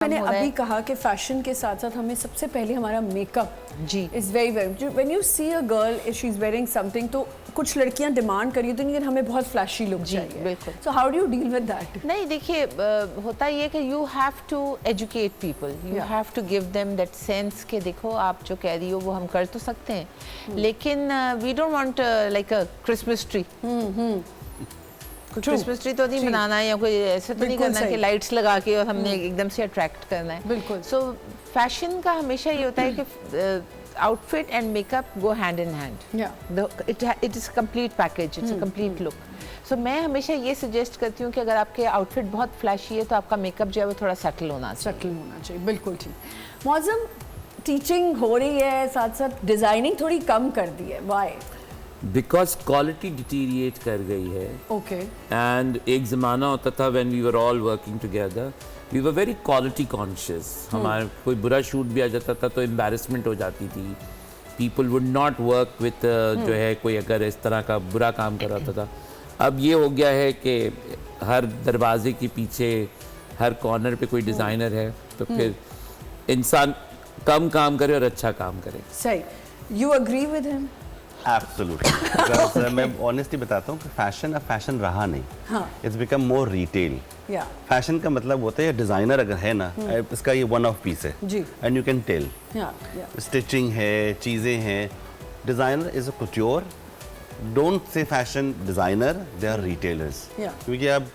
मैंने अभी कहा कि फैशन के साथ साथ हमें सबसे पहले हमारा मेकअप जी is very very when you see a girl if she is wearing something तो कुछ लड़कियां डिमांड करी तो नहीं हमें बहुत फ्लैशी लुक चाहिए। बिल्कुल। So how do you deal with that? नहीं देखिए होता ये कि you have to educate people, you have to give them that sense कि देखो आप जो कह रही हो वो हम कर तो सकते हैं लेकिन we don't want like a Christmas tree. Christmas tree तो नहीं बनाना है या कोई ऐसा तो नहीं करना कि लाइट्स लगा के और हमने एकदम से अट्रैक्ट करना है। बिल्कुल। सो फैशन का हमेशा ये होता है कि outfit and makeup go hand in hand. It is complete package, it's a complete look. So मैं हमेशा ये सजेस्ट करती हूँ कि अगर आपके आउटफिट बहुत फ्लैशी है तो आपका मेकअप जो है वो थोड़ा सेटल होना चाहिए। बिल्कुल ठीक। मौसम टीचिंग हो रही है साथ साथ डिजाइनिंग थोड़ी कम कर दी है, व्हाई? बिकॉज क्वालिटी डिटीरिएट कर गई है। ओके। एंड एक ज़माना होता था when we were all working together, we were very quality conscious. हमारा कोई बुरा शूट भी आ जाता था तो एम्बैरेसमेंट हो जाती थी। People would not work with जो है कोई अगर इस तरह का बुरा काम कर रहा था। अब ये हो गया है कि हर दरवाजे के पीछे हर कॉर्नर पे कोई डिज़ाइनर है तो फिर इंसान कम काम करे और अच्छा काम करे। सही। You agree with him? Absolutely. मैं ऑनेस्टली बताता हूँ कि फैशन अब फैशन रहा नहीं। It's become more retail. Fashion का मतलब होता है डिजाइनर अगर है ना, इसका ये वन ऑफ पीस है and you can tell. Stitching है, चीज़ें हैं। Designer is a couture. Don't say fashion designer, they are retailers. क्योंकि अब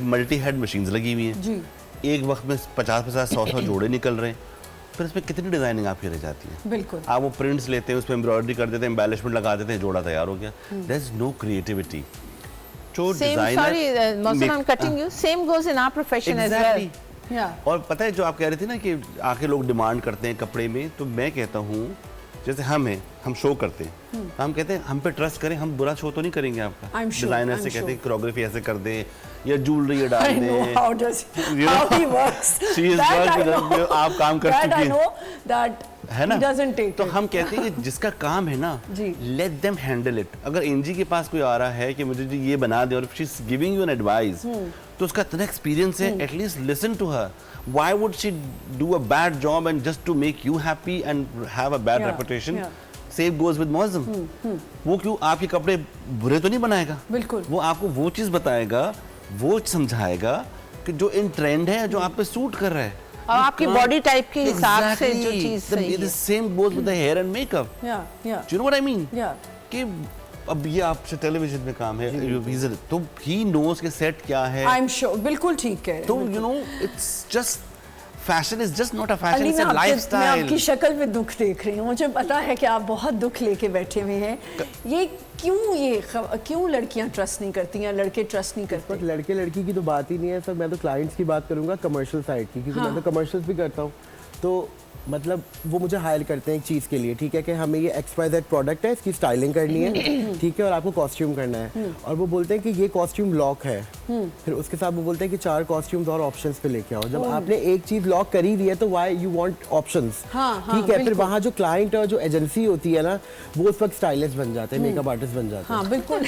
मल्टी हेड मशीन्स लगी हुई हैं, एक वक्त में 50-50, 100-100 जोड़े निकल रहे हैं, फिर इसमें कितनी डिजाइनिंग आपकी रह जाती है। बिल्कुल। आप वो प्रिंट्स लेते हैं, उस पर एम्ब्रॉयडरी कर देते हैं, एम्बेलिशमेंट लगा देते हैं, जोड़ा तैयार हो गया। There is no creativity. जो और पता है जो आप कह रहे थे ना कि आके लोग डिमांड करते हैं कपड़े में, तो मैं कहता हूँ जैसे हम शो करते हैं, हम कहते हैं हम पे ट्रस्ट करें, हम बुरा शो तो नहीं करेंगे आपका। डिजाइनर से कहते हैं कोरियोग्राफी ऐसे कर दें या ज्वेलरी डाल दें। आप काम कर चुके है ना, तो हम कहते हैं कि जिसका काम है ना, लेट देम हैंडल इट। अगर एनजी के पास कोई आ रहा है कि मुझे ये बना दे और she is giving you an advice, तो उसका इतना एक्सपीरियंस है, at least listen to her. Why would she do a bad job and just to make you happy and have a bad reputation? Same goes with Mozam. वो क्यों आपके कपड़े बुरे तो नहीं बनाएगा, बिल्कुल। वो आपको वो चीज़ बताएगा, वो समझाएगा कि जो इन ट्रेंड है, जो आप पे सूट कर रहा है और आपकी बॉडी टाइप के हिसाब से जो चीज़ सही है। The same goes with the hair and makeup. Do you know what I mean? कि अब ये आपसे टेलीविजन में काम है, तो he knows कि सेट क्या है। I'm sure, बिल्कुल ठीक है। तो you know it's just fashion is just not a fashion, it's a lifestyle। मैं आपकी शक्ल में दुख देख रही हूँ, मुझे पता है कि आप बहुत दुख लेके बैठे हुए हैं। ये क्यों लड़कियाँ ट्रस्ट नहीं करती हैं, लड़के ट्रस्ट नहीं करते? लड़के लड़की की तो बात ही नहीं है सर। मैं तो क्लाइंट्स की बात करूँगा, कमर्शियल साइड की, क्योंकि मैं तो कमर्शियल्स भी करता हूँ। तो मतलब वो मुझे हायर करते हैं एक चीज़ के लिए, ठीक है, कि हमें ये XYZ प्रोडक्ट है, इसकी स्टाइलिंग करनी है, ठीक है, और आपको कॉस्ट्यूम करना है। और वो बोलते हैं कि ये कॉस्ट्यूम लॉक है, फिर उसके साथ वो बोलते हैं कि 4 कॉस्ट्यूम्स और ऑप्शंस पे लेके आओ। जब आपने एक चीज़ लॉक करी दी है तो व्हाई यू वांट ऑप्शंस, ठीक है। फिर वहाँ जो क्लाइंट और जो एजेंसी होती है ना, वो उस वक्त स्टाइलिस्ट बन जाते हैं, मेकअप आर्टिस्ट बन जाते हैं। बिल्कुल।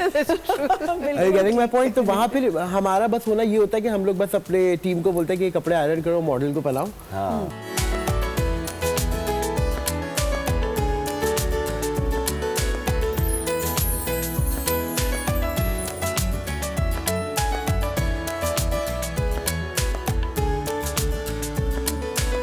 Getting my point. तो वहाँ फिर हमारा बस होना ये होता है कि हम लोग बस अपने टीम को बोलते हैं कि ये कपड़े आयरन करो, मॉडल को पहनाओ।